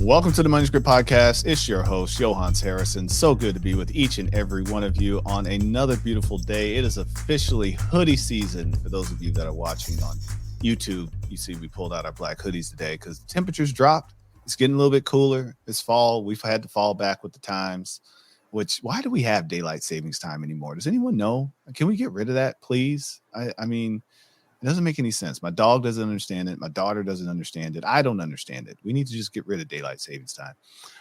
Welcome to the Money Script Podcast. It's your host, Johannes Harrison. So good to be with each and every one of you on another beautiful day. It is officially hoodie season. For those of you that are watching on YouTube, you see we pulled out our black hoodies today because the temperatures dropped. It's getting a little bit cooler. It's fall. We've had to fall back with the times. Why do we have daylight savings time anymore? Does anyone know? Can we get rid of that, please? I mean, it doesn't make any sense. My dog doesn't understand it. My daughter doesn't understand it. I don't understand it. We need to just get rid of daylight savings time.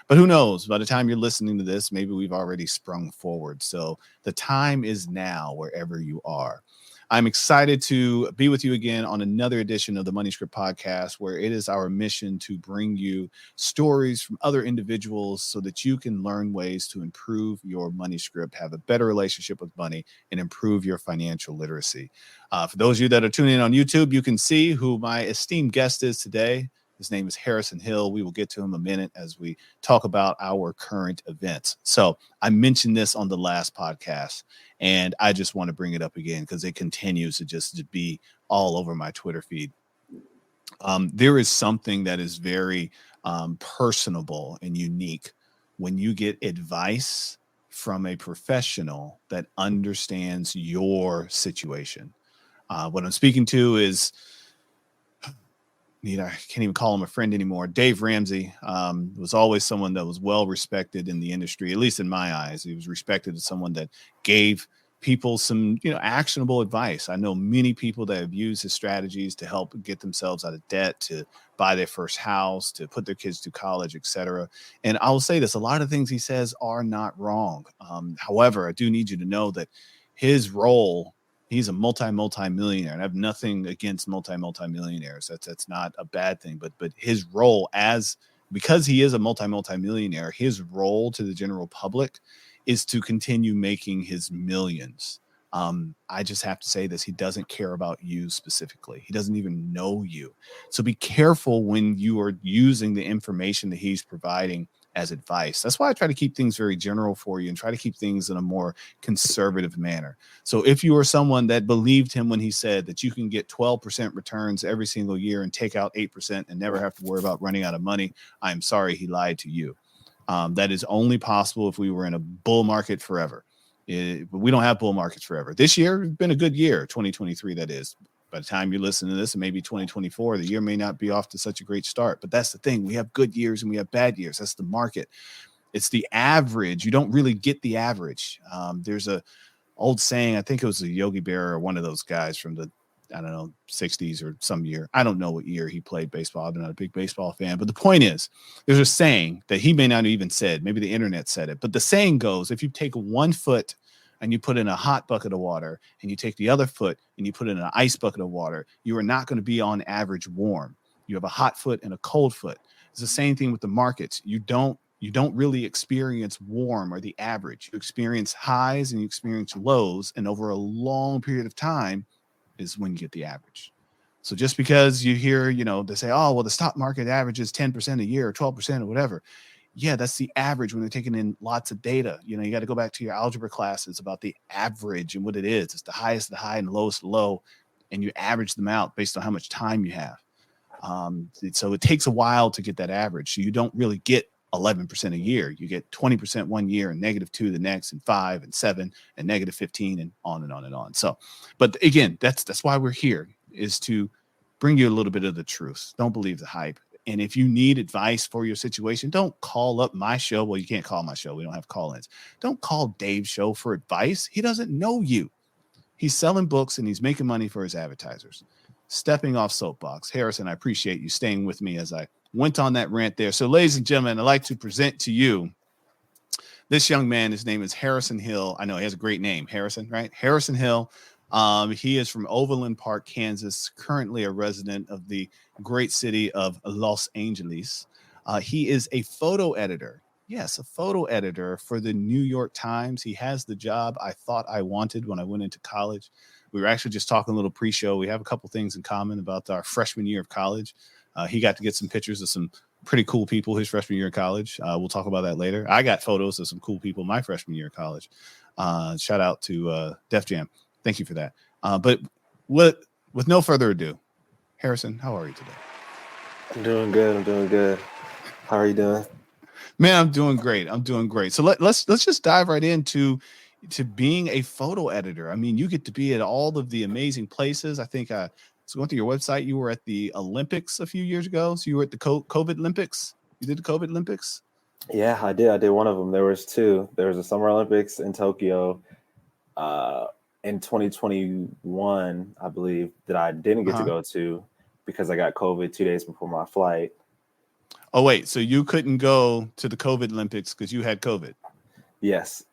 But who knows? By the time you're listening to this, maybe we've already sprung forward. So the time is now wherever you are. I'm excited to be with you again on another edition of the Money Script Podcast, where it is our mission to bring you stories from other individuals so that you can learn ways to improve your money script, have a better relationship with money, and improve your financial literacy. For those of you that are tuning in on YouTube, you can see who my esteemed guest is today. His name is Harrison Hill. We will get to him in a minute as we talk about our current events. So I mentioned this on the last podcast, and I just want to bring it up again because it continues to just be all over my Twitter feed. There is something that is very personable and unique when you get advice from a professional that understands your situation. What I'm speaking to is, I can't even call him a friend anymore. Dave Ramsey was always someone that was well respected in the industry, at least in my eyes. He was respected as someone that gave people some, actionable advice. I know many people that have used his strategies to help get themselves out of debt, to buy their first house, to put their kids through college, etc. And I will say this: a lot of things he says are not wrong. However, I do need you to know that his role. He's a multi-millionaire, and I have nothing against multi-millionaires. That's not a bad thing, but his role because he is a multi-millionaire, his role to the general public is to continue making his millions. I just have to say this: he doesn't care about you specifically. He doesn't even know you. So be careful when you are using the information that he's providing as advice. That's why I try to keep things very general for you and try to keep things in a more conservative manner. So if you are someone that believed him when he said that you can get 12% returns every single year and take out 8% and never have to worry about running out of money, I'm sorry, he lied to you. That is only possible if we were in a bull market forever. But we don't have bull markets forever. This year has been a good year, 2023, that is. By the time you listen to this, and maybe 2024, the year may not be off to such a great start. But that's the thing. We have good years and we have bad years. That's the market. It's the average. You don't really get the average. There's a old saying, I think it was a Yogi Berra or one of those guys from the, 60s or some year. I don't know what year he played baseball. I'm not a big baseball fan. But the point is, there's a saying that he may not have even said. Maybe the internet said it. But the saying goes, if you take one foot and you put in a hot bucket of water, and you take the other foot and you put in an ice bucket of water, you are not going to be on average warm. You have a hot foot and a cold foot. It's the same thing with the markets. You don't really experience warm or the average. You experience highs and you experience lows, and over a long period of time is when you get the average. So just because you hear, they say, oh, well, the stock market averages 10% a year or 12% or whatever. Yeah, that's the average when they're taking in lots of data. You got to go back to your algebra classes about the average and what it is. It's the highest the high and the lowest the low, and you average them out based on how much time you have. So it takes a while to get that average. So you don't really get 11% a year. You get 20% one year and -2 the next, and 5 and 7 and -15 and on and on and on. So, but again, that's why we're here, is to bring you a little bit of the truth. Don't believe the hype. And if you need advice for your situation, don't call up my show. Well, you can't call my show. We don't have call-ins. Don't call Dave's show for advice. He doesn't know you. He's selling books and he's making money for his advertisers. Stepping off soapbox. Harrison, I appreciate you staying with me as I went on that rant there. So, ladies and gentlemen, I'd like to present to you this young man. His name is Harrison Hill. I know he has a great name, Harrison, right? Harrison Hill. He is from Overland Park, Kansas, currently a resident of the great city of Los Angeles. He is a photo editor. Yes, a photo editor for the New York Times. He has the job I thought I wanted when I went into college. We were actually just talking a little pre-show. We have a couple things in common about our freshman year of college. He got to get some pictures of some pretty cool people his freshman year of college. We'll talk about that later. I got photos of some cool people my freshman year of college. Shout out to Def Jam. Thank you for that. But with no further ado, Harrison, how are you today? I'm doing good. How are you doing? Man, I'm doing great. I'm doing great. So let's just dive right into being a photo editor. I mean, you get to be at all of the amazing places. I think so going through your website, you were at the Olympics a few years ago. So you were at the COVID Olympics. You did the COVID Olympics. Yeah, I did. I did one of them. There was two. There was the Summer Olympics in Tokyo uh, in 2021, I believe, that I didn't get to Uh-huh. go to because I got COVID 2 days before my flight. Oh wait, so you couldn't go to the COVID Olympics because you had COVID. Yes,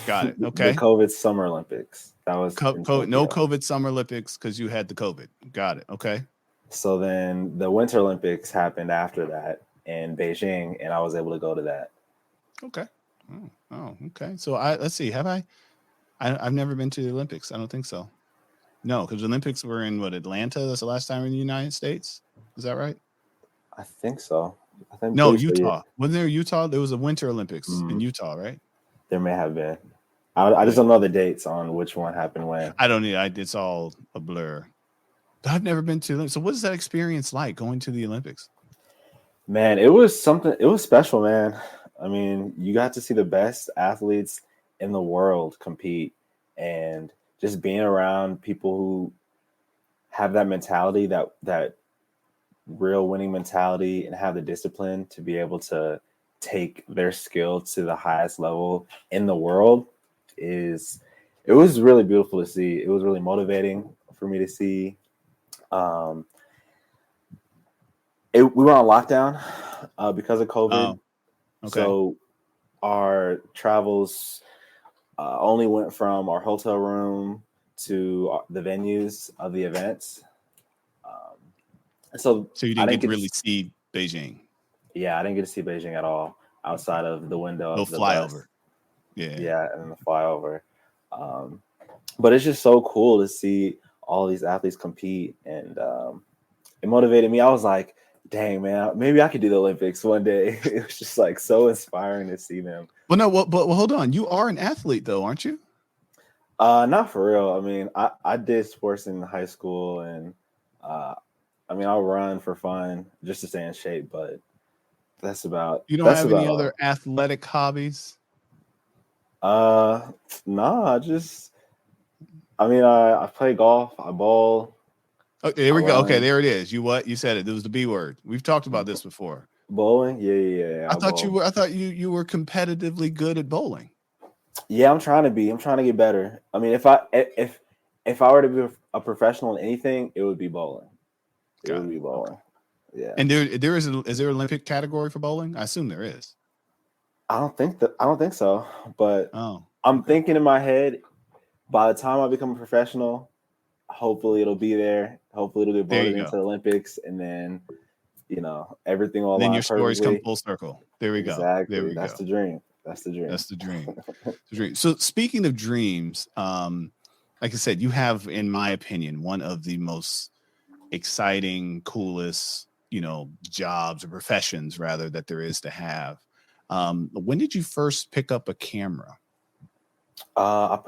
Got it. the Okay. COVID Summer Olympics. That was in No Tokyo. COVID Summer Olympics because you had the COVID. Got it. Okay. So then the Winter Olympics happened after that in Beijing, and I was able to go to that. Okay. Okay. So let's see. I've never been to the Olympics. I don't think so. No, because the Olympics were in Atlanta. That's the last time in the United States. Is that right? I think so. I'm No, pretty sure. Yeah. Utah. Wasn't there Utah? There was a Winter Olympics in Mm, Utah, right? there may have been. I just Yeah. don't know the dates on which one happened when. I don't need. It's all a blur. But I've never been to them. So what is that experience like going to the Olympics? Man, it was something. It was special, man. I mean, you got to see the best athletes in the world compete, and just being around people who have that mentality, that real winning mentality, and have the discipline to be able to take their skill to the highest level in the world is. It was really beautiful to see. It was really motivating for me to see. Um, we were on lockdown because of COVID. Oh, okay. So our travels only went from our hotel room to the venues of the events. Um, so So you I didn't didn't get to get really see Beijing. yeah, I didn't get to see Beijing at all Okay. outside of the window No of the flyover. bus. Yeah. Yeah, and the flyover. Um, but it's just so cool to see all these athletes compete, and it motivated me. I was like, dang, man, maybe I could do the Olympics one day. It was just like so inspiring to see them. Well, no. But hold on. You are an athlete, though, aren't you? Not for real. I mean, I did sports in high school, and uh, I mean, I'll run for fun just to stay in shape, but You don't that's have any about other all. athletic hobbies? Uh, nah, just I mean, I play golf, I bowl, Oh, there I we go. Okay, run. there it is. You what? You said it. It was the B word. We've talked about this before. Bowling, yeah, I I thought you bowl. were. I thought you were competitively good at bowling. Yeah, I'm trying to be. I'm trying to get better. I mean, if I were to be a professional in anything, it would be bowling. It Got would it. be Okay. bowling. Yeah. And is there an Olympic category for bowling? I assume there is. I don't think so, but Oh, I'm okay. thinking in my head by the time I become a professional, hopefully it'll be there. Hopefully it'll get There you voted into go. the Olympics, and then everything will And then align your stories come perfectly. full circle. There we go. There Exactly. we That's go. the dream. That's the dream. That's the dream. The dream. So speaking of dreams, like I said, you have, in my opinion, one of the most exciting, coolest, jobs or professions rather that there is to have. When did you first pick up a camera? I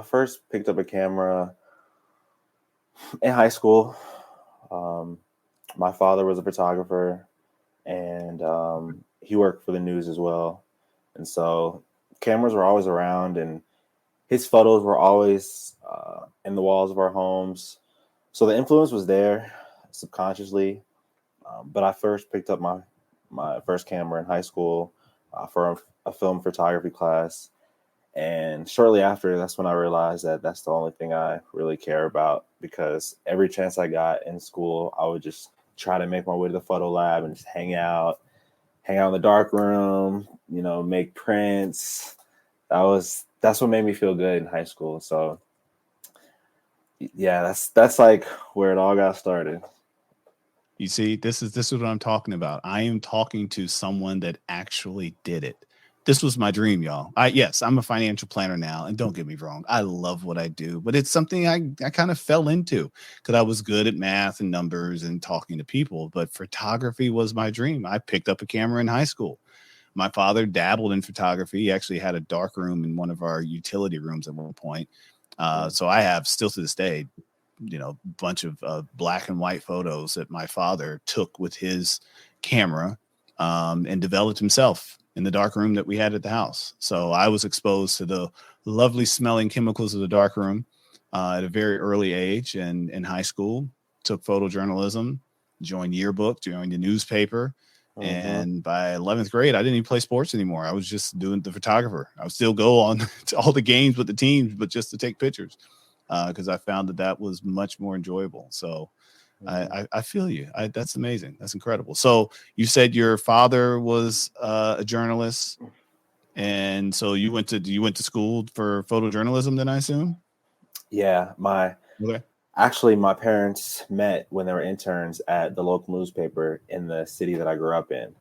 first picked up a camera in high school. Um, my father was a photographer, and he worked for the news as well, and so cameras were always around, and his photos were always in the walls of our homes. So the influence was there subconsciously. But I first picked up my first camera in high school for a film photography class. And shortly after, that's when I realized that that's the only thing I really care about, because every chance I got in school, I would just try to make my way to the photo lab and just hang out in the dark room, make prints. That's what made me feel good in high school. So yeah, that's like where it all got started. You see, this is what I'm talking about. I am talking to someone that actually did it. This was my dream, y'all. Yes, I'm a financial planner now, and don't get me wrong, I love what I do, but it's something I kind of fell into because I was good at math and numbers and talking to people. But photography was my dream. I picked up a camera in high school. My father dabbled in photography. He actually had a dark room in one of our utility rooms at one point. Mm. So I have still to this day, bunch of black and white photos that my father took with his camera. and developed himself in the dark room that we had at the house. So I was exposed to the lovely smelling chemicals of the dark room at a very early age, and in high school took photojournalism, joined yearbook, joined the newspaper. And by 11th grade, I didn't even play sports anymore. I was just doing the photographer. I would still go on to all the games with the teams, but just to take pictures, because I found that was much more enjoyable. So I feel you. That's amazing. That's incredible. So you said your father was a journalist, and so you went to school for photojournalism, then I assume? Yeah, Okay. actually my parents met when they were interns at the local newspaper in the city that I grew up in.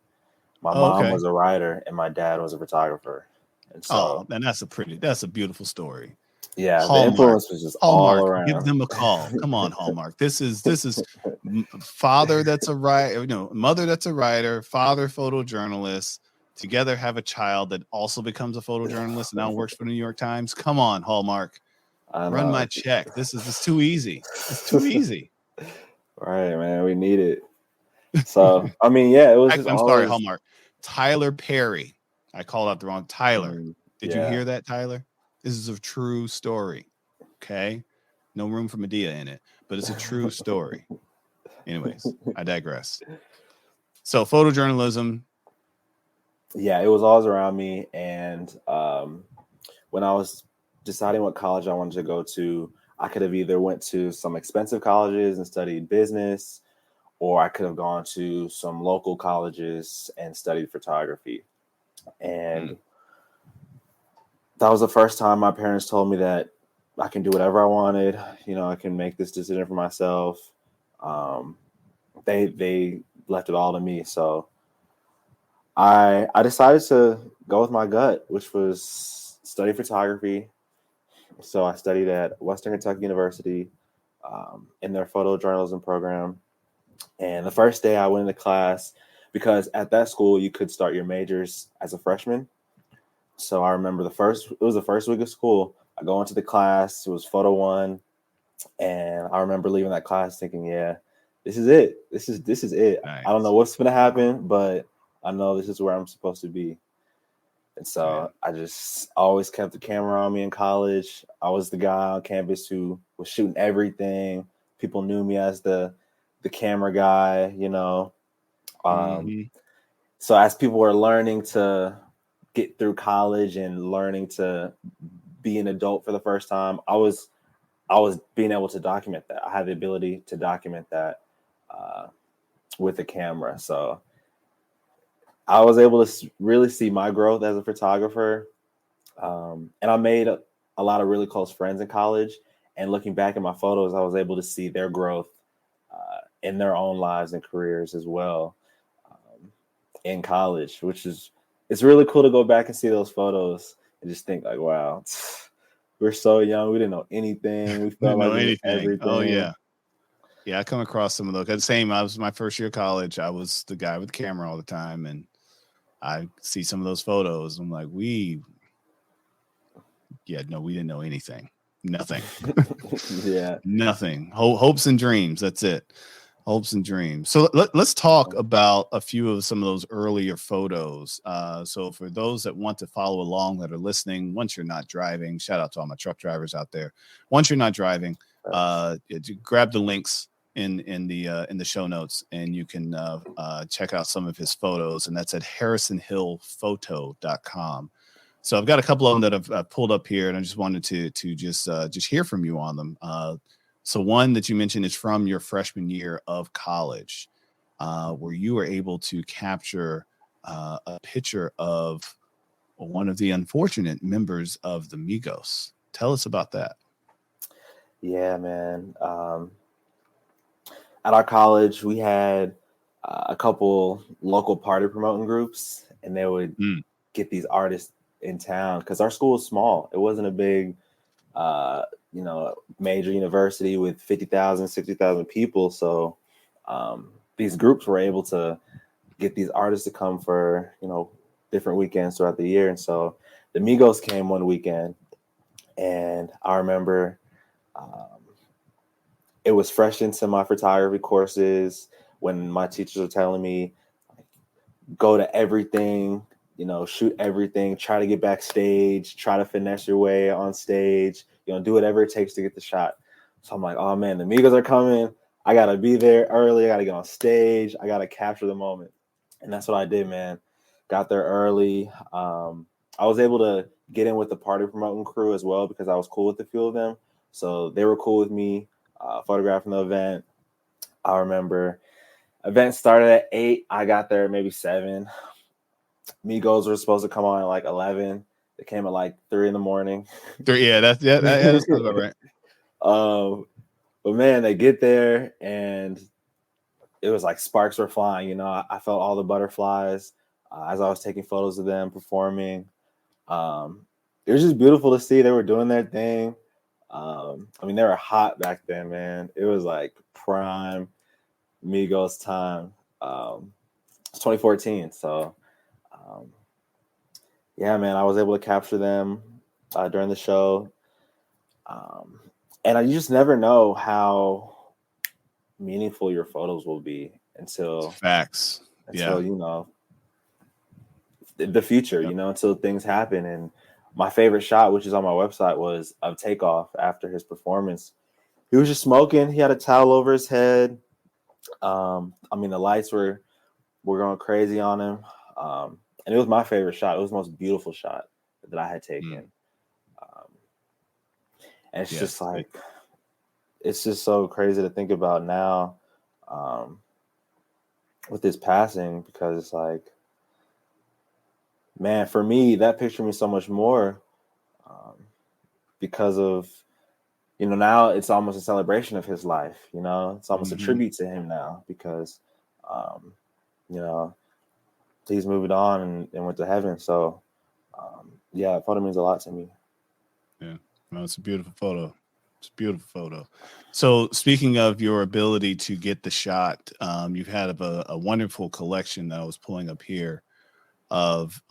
My Oh, mom okay. was a writer and my dad was a photographer. And so, Oh, and that's a beautiful story. yeah, the Hallmark. influence was just all Hallmark, give around. them a call. Come on, Hallmark. This is father that's a writer, mother that's a writer, father photojournalist. Together have a child that also becomes a photojournalist and now works for the New York Times. Come on, Hallmark. I Run know. my check. This is too easy. It's too easy. Right, man. We need it. So, I mean, yeah, it was just I'm sorry, always. Hallmark. Tyler Perry. I called out the wrong Tyler. Did you Yeah. hear that, Tyler? This is a true story. Okay. No room for Medea in it, but it's a true story. Anyways, I digress. So photojournalism. Yeah, it was always around me. And when I was deciding what college I wanted to go to, I could have either went to some expensive colleges and studied business, or I could have gone to some local colleges and studied photography. And that was the first time my parents told me that I can do whatever I wanted. I can make this decision for myself. They left it all to me. So I decided to go with my gut, which was study photography. So I studied at Western Kentucky University in their photojournalism program. And the first day I went into class, because at that school you could start your majors as a freshman. So I remember it was the first week of school. I go into the class, it was photo one. And I remember leaving that class thinking, yeah, this is it. This is it. Nice. I don't know what's going to happen, but I know this is where I'm supposed to be. And so I just always kept the camera on me in college. I was the guy on campus who was shooting everything. People knew me as the camera guy, So as people were learning to get through college and learning to be an adult for the first time, I was being able to document that. I had the ability to document that with the camera. So I was able to really see my growth as a photographer. And I made a lot of really close friends in college. And looking back at my photos, I was able to see their growth in their own lives and careers as well in college, it's really cool to go back and see those photos and just think like, wow, we're so young. We didn't know anything. We felt like we knew everything. Oh, yeah. Yeah, I come across some of those. Same, I was my first year of college. I was the guy with the camera all the time, and I see some of those photos. I'm like, we didn't know anything. Nothing. Yeah. Nothing. Hopes and dreams. That's it. Hopes and dreams. So let's talk about a few of some of those earlier photos. So for those that want to follow along that are listening, once you're not driving, shout out to all my truck drivers out there. Once you're not driving, grab the links in the show notes, and you can check out some of his photos, and that's at Harrisonhillphoto.com. So I've got a couple of them that I've pulled up here, and I just wanted to just hear from you on them. So one that you mentioned is from your freshman year of college, where you were able to capture a picture of one of the unfortunate members of the Migos. Tell us about that. Yeah, man. At our college, we had a couple local party promoting groups, and they would get these artists in town because our school was small. It wasn't a big major university with 50,000, 60,000 people. So these groups were able to get these artists to come for, different weekends throughout the year. And so the Migos came one weekend, and I remember it was fresh into my photography courses when my teachers were telling me, like, go to everything, shoot everything, try to get backstage, try to finesse your way on stage, do whatever it takes to get the shot. So I'm like, oh man, the Migos are coming. I got to be there early. I got to get on stage. I got to capture the moment. And that's what I did, man. Got there early. I was able to get in with the party promoting crew as well because I was cool with a few of them. So they were cool with me photographing the event. I remember event started at 8. I got there at maybe 7. Migos were supposed to come on at like 11. They came at like 3 in the morning. That sounds about right. But man, they get there and it was like sparks were flying. I felt all the butterflies as I was taking photos of them performing. It was just beautiful to see. They were doing their thing. They were hot back then, man. It was like prime Migos time. It's 2014, so yeah, man, I was able to capture them during the show. And you just never know how meaningful your photos will be until facts. The future, until things happen. And my favorite shot, which is on my website, was of Takeoff after his performance. He was just smoking. He had a towel over his head. The lights were going crazy on him. And it was my favorite shot. It was the most beautiful shot that I had taken. And it's just like, it's just so crazy to think about now with his passing, because it's like, man, for me, that picture means so much more because of, now it's almost a celebration of his life. It's almost a tribute to him now because, he's moved on and went to heaven. So, that photo means a lot to me. Yeah, no, it's a beautiful photo. It's a beautiful photo. So speaking of your ability to get the shot, you've had a wonderful collection that I was pulling up here of,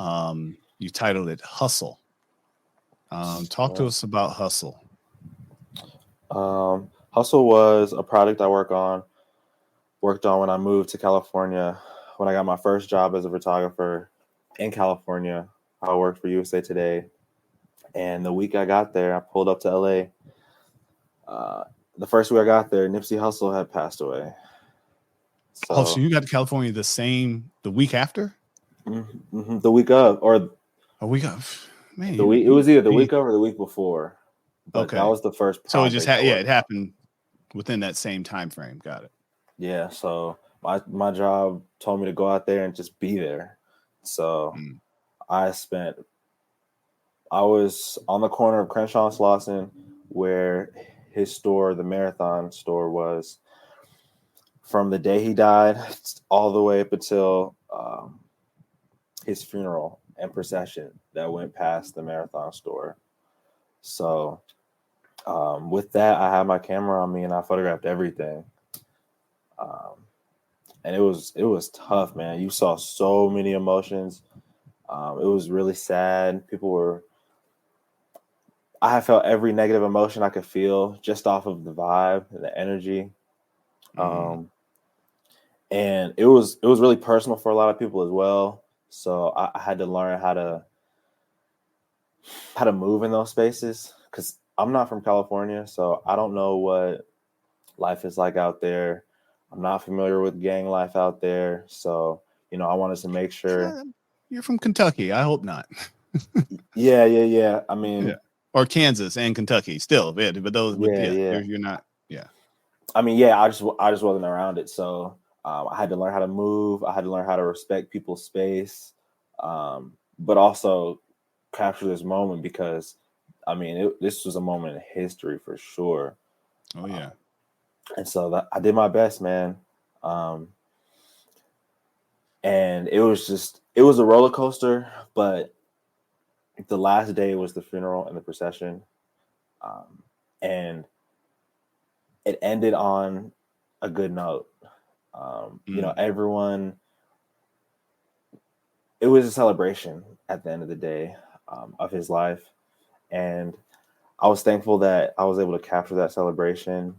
you titled it Hussle. Talk to us about Hussle. Hussle was a project I worked on when I moved to California. When I got my first job as a photographer in California, I worked for USA Today. And the week I got there, I pulled up to LA. The first week I got there, Nipsey Hussle had passed away. So you got to California the week after? Mm-hmm, the week of, or a week of, man. It was either the week of or the week before. But that was the first project. So it just it happened within that same time frame. Got it. Yeah. So my job told me to go out there and just be there. So I was on the corner of Crenshaw and Slauson, where his store, the Marathon store, was, from the day he died all the way up until his funeral and procession that went past the Marathon store. So with that, I had my camera on me and I photographed everything. And it was tough, man. You saw so many emotions. It was really sad. I have felt every negative emotion I could feel just off of the vibe and the energy. And it was really personal for a lot of people as well. So I had to learn how to move in those spaces, because I'm not from California, so I don't know what life is like out there. I'm not familiar with gang life out there. So, I wanted to make sure. You're from Kentucky. I hope not. Yeah. Or Kansas and Kentucky still, but those, you're not. Yeah. I just wasn't around it. So I had to learn how to move. I had to learn how to respect people's space, but also capture this moment, because this was a moment in history for sure. Oh yeah. And so I did my best, man. And it was a roller coaster, but the last day was the funeral and the procession. And it ended on a good note. Everyone, it was a celebration at the end of the day of his life. And I was thankful that I was able to capture that celebration.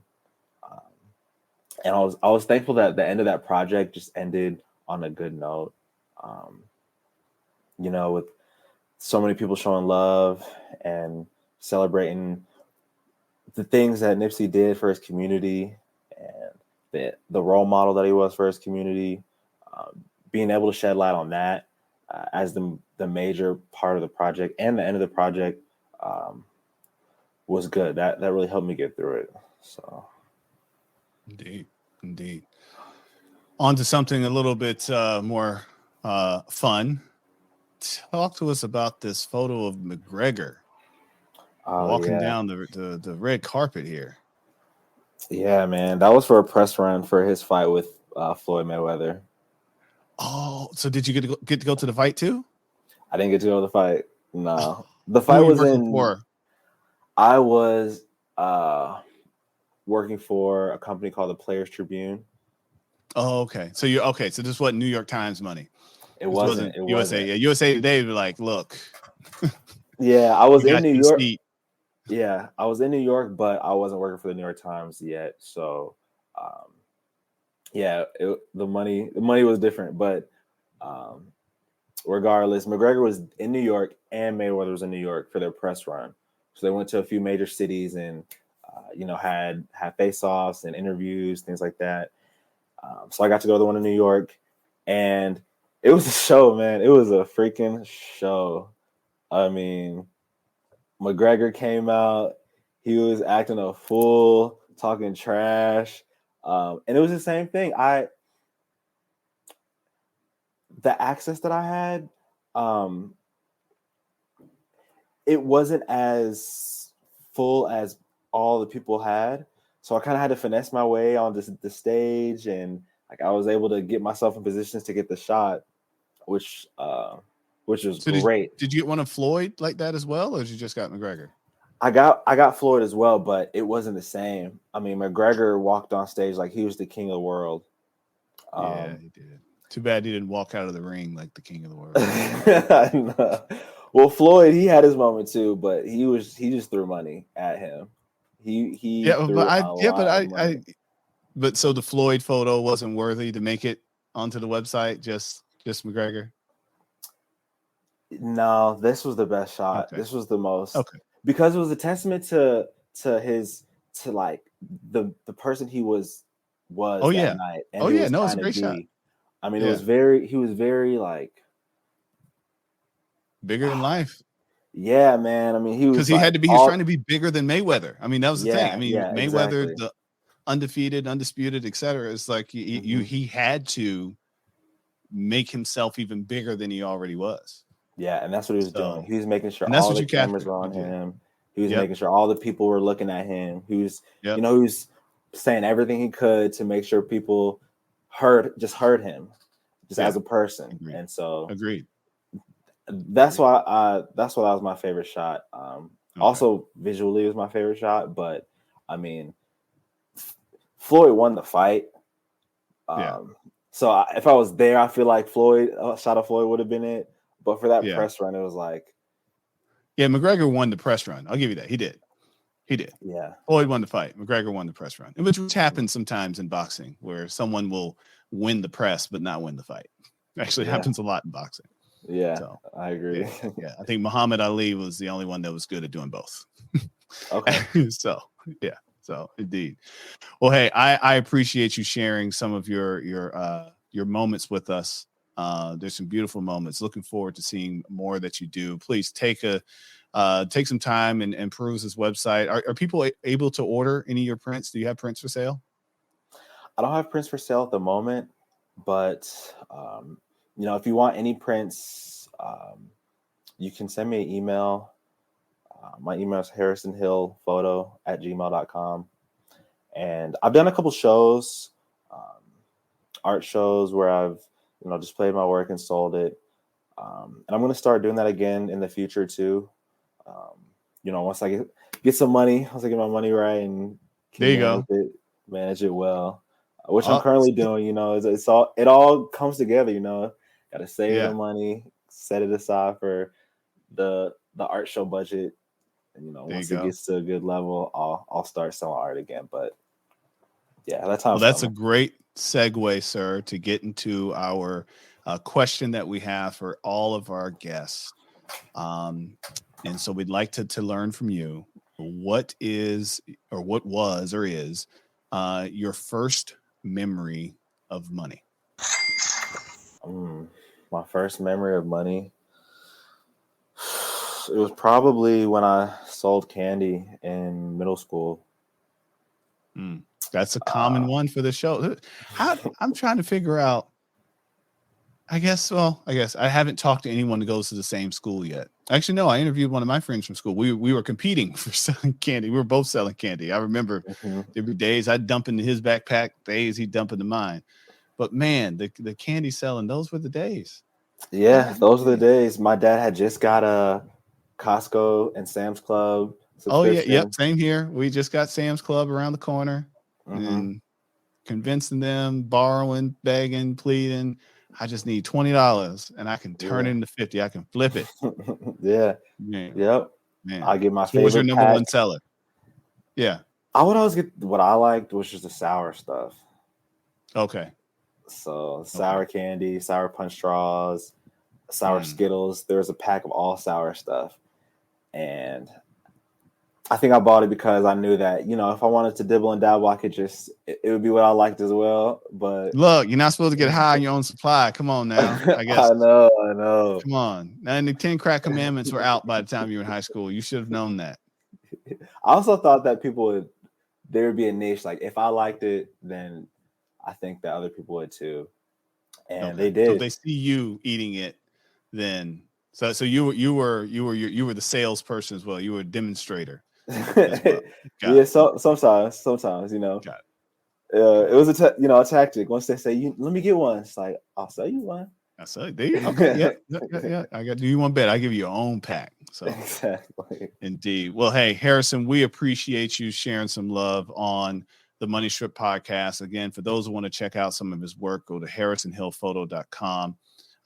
And I was thankful that the end of that project just ended on a good note. Um, with so many people showing love and celebrating the things that Nipsey did for his community and the role model that he was for his community, being able to shed light on that as the major part of the project and the end of the project was good. That really helped me get through it. So, indeed. On to something a little bit more fun. Talk to us about this photo of McGregor walking down the red carpet here. Yeah, man, that was for a press run for his fight with Floyd Mayweather. Oh, so did you get to go to the fight too? I didn't get to go to the fight. No, the fight was in. For? I was working for a company called the Players Tribune. Oh, okay. So you're okay. So this wasn't New York Times money. It wasn't. USA. Wasn't. Yeah, USA Today were like, look. Yeah, I was in New York. Seat. Yeah, I was in New York, but I wasn't working for the New York Times yet. So, the money was different. But regardless, McGregor was in New York and Mayweather was in New York for their press run. So they went to a few major cities and had face-offs and interviews, things like that. So I got to go to the one in New York, and it was a show, man. It was a freaking show. I mean, McGregor came out. He was acting a fool, talking trash. And it was the same thing. The access that I had, it wasn't as full as all the people had. So I kind of had to finesse my way on the stage, and like I was able to get myself in positions to get the shot, which was great. Did you get one of Floyd like that as well, or did you just got McGregor? I got Floyd as well, but it wasn't the same. I mean, McGregor walked on stage like he was the king of the world. Yeah, he did. Too bad he didn't walk out of the ring like the king of the world. No. Well, Floyd, he had his moment too, but he just threw money at him. But so the Floyd photo wasn't worthy to make it onto the website. Just McGregor. No, this was the best shot. Okay. This was the most because it was a testament to like the person he was that night. And no, it's a great shot. I mean, he was very like bigger than life. Yeah, man. I mean, he was trying to be bigger than Mayweather. I mean, that was the thing. I mean, Mayweather, the undefeated, undisputed, etc. It's like he had to make himself even bigger than he already was. Yeah, and that's what he was doing. He was making sure all the cameras were on him. He was making sure all the people were looking at him. He was, he was saying everything he could to make sure people heard him as a person. Agreed. And so agreed. That's why that was my favorite shot. Also visually it was my favorite shot, but I mean, Floyd won the fight. So if I was there, I feel like a shot of Floyd would have been it. But for that press run, it was like, McGregor won the press run. I'll give you that. He did. Yeah. Floyd won the fight. McGregor won the press run, which happens sometimes in boxing, where someone will win the press but not win the fight. Actually, happens a lot in boxing. Yeah, so, I agree. I think Muhammad Ali was the only one that was good at doing both. Okay. So indeed. Well, hey, I appreciate you sharing some of your moments with us. There's some beautiful moments. Looking forward to seeing more that you do. Please take some time and peruse this website. Are people able to order any of your prints? Do you have prints for sale? I don't have prints for sale at the moment, but if you want any prints, you can send me an email. My email is harrisonhillphoto@gmail.com. And I've done a couple shows, art shows where I've, displayed my work and sold it. And I'm going to start doing that again in the future too. Once I get some money, once I get my money right and there you go, manage it well, which I'm currently doing. It all comes together. Got to save the money, set it aside for the art show budget. And once it gets to a good level, I'll start selling art again. But yeah, that's how. Well, that's a great segue, sir, to get into our question that we have for all of our guests. And so we'd like to learn from you. What is, or what was, or is your first memory of money? My first memory of money, it was probably when I sold candy in middle school. That's a common one for the show. I'm trying to figure out. I guess I haven't talked to anyone that goes to the same school yet. Actually, no, I interviewed one of my friends from school. We were competing for selling candy. We were both selling candy. I remember there were days I'd dump into his backpack, days he'd dump into mine. But man, the candy selling, those were the days. Yeah, those were the days. My dad had just got a Costco and Sam's Club subscription. Oh yeah, yep, same here. We just got Sam's Club around the corner and convincing them, borrowing, begging, pleading. I just need $20 and I can turn it into 50. I can flip it. Yeah. Man. Yep. Man. I get my favorite. What was your number pack. one seller? Yeah. I would always get what I liked was just the sour stuff. Okay. So sour candy, sour punch straws, sour Skittles. There was a pack of all sour stuff. And I think I bought it because I knew that, if I wanted to dibble and dabble, I could just, it would be what I liked as well. But look, you're not supposed to get high on your own supply. Come on now. I guess. I know. Come on. And the 10 crack commandments were out by the time you were in high school. You should have known that. I also thought that there would be a niche. Like if I liked it, then I think that other people would too. And they did. So they see you eating it then. So you were the salesperson as well. You were a demonstrator. Yeah, sometimes, Got it. It was a tactic. Once they say, let me get one, it's like, I'll sell you one. I said, there you okay, yeah. I got to do you one bet. I give you your own pack. So exactly. Indeed. Well, hey, Harrison, we appreciate you sharing some love on the Money Script podcast. Again, for those who want to check out some of his work, go to harrisonhillphoto.com.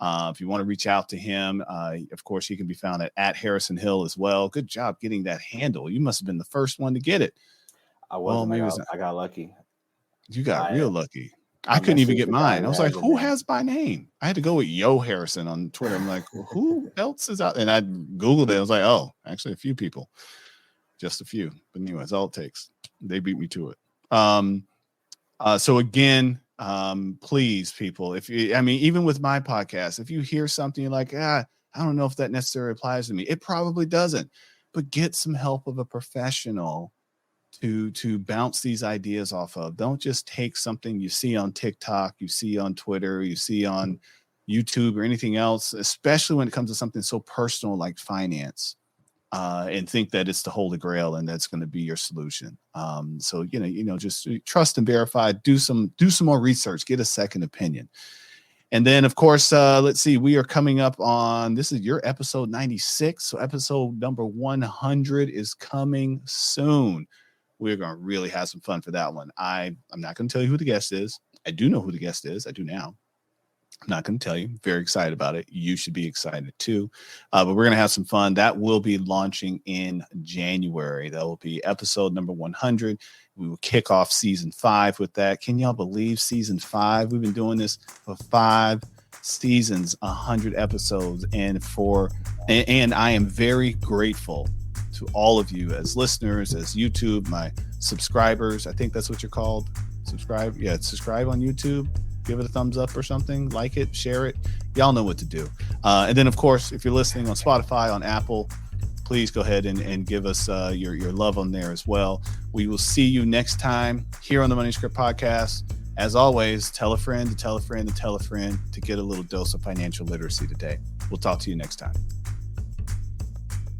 If you want to reach out to him, of course, he can be found at Harrison Hill as well. Good job getting that handle. You must have been the first one to get it. I was. I got lucky. You got real lucky. I couldn't even get mine. I was like, who has my name? I had to go with Yo Harrison on Twitter. I'm like, well, who else is out? And I Googled it. I was like, oh, actually a few people. Just a few. But anyway, that's all it takes. They beat me to it. So again, please, people, even with my podcast, if you hear something you're like, I don't know if that necessarily applies to me. It probably doesn't, but get some help of a professional to bounce these ideas off of. Don't just take something you see on TikTok, you see on Twitter, you see on YouTube or anything else, especially when it comes to something so personal like finance, and think that it's the holy grail and that's going to be your solution. So, just trust and verify, do some more research, get a second opinion. And then, of course, let's see, we are coming up on, this is your episode 96. So episode number 100 is coming soon. We're going to really have some fun for that one. I'm not going to tell you who the guest is. I do know who the guest is. I do now. I'm not going to tell you. I'm very excited about it. You should be excited too. But we're going to have some fun. That will be launching in January. That will be episode number 100. We will kick off season 5 with that. Can y'all believe season 5? We've been doing this for 5 seasons, 100 episodes. And I am very grateful to all of you as listeners, as YouTube, my subscribers. I think that's what you're called. Subscribe. Yeah, subscribe on YouTube. Give it a thumbs up or something. Like it, share it. Y'all know what to do. And then, of course, if you're listening on Spotify, on Apple, please go ahead and give us your love on there as well. We will see you next time here on the Money Script Podcast. As always, tell a friend to tell a friend to tell a friend to get a little dose of financial literacy today. We'll talk to you next time.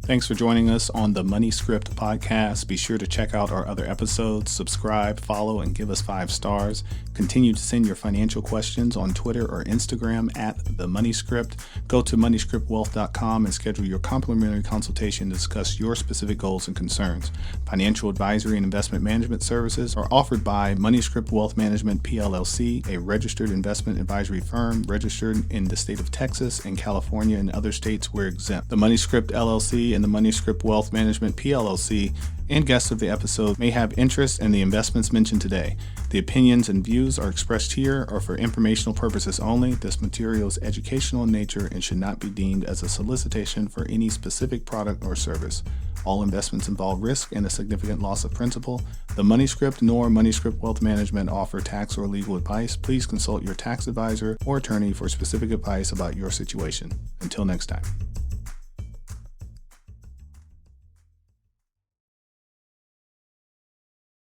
Thanks for joining us on the Money Script podcast. Be sure to check out our other episodes, subscribe, follow, and give us 5 stars. Continue to send your financial questions on Twitter or Instagram at The Money Script. Go to moneyscriptwealth.com and schedule your complimentary consultation to discuss your specific goals and concerns. Financial advisory and investment management services are offered by Money Script Wealth Management PLLC, a registered investment advisory firm registered in the state of Texas and California and other states where exempt. The Money Script LLC and the Money Script Wealth Management PLLC and guests of the episode may have interest in the investments mentioned today. The opinions and views are expressed here are for informational purposes only. This material is educational in nature and should not be deemed as a solicitation for any specific product or service. All investments involve risk and a significant loss of principal. The Money Script nor Money Script Wealth Management offer tax or legal advice. Please consult your tax advisor or attorney for specific advice about your situation. Until next time.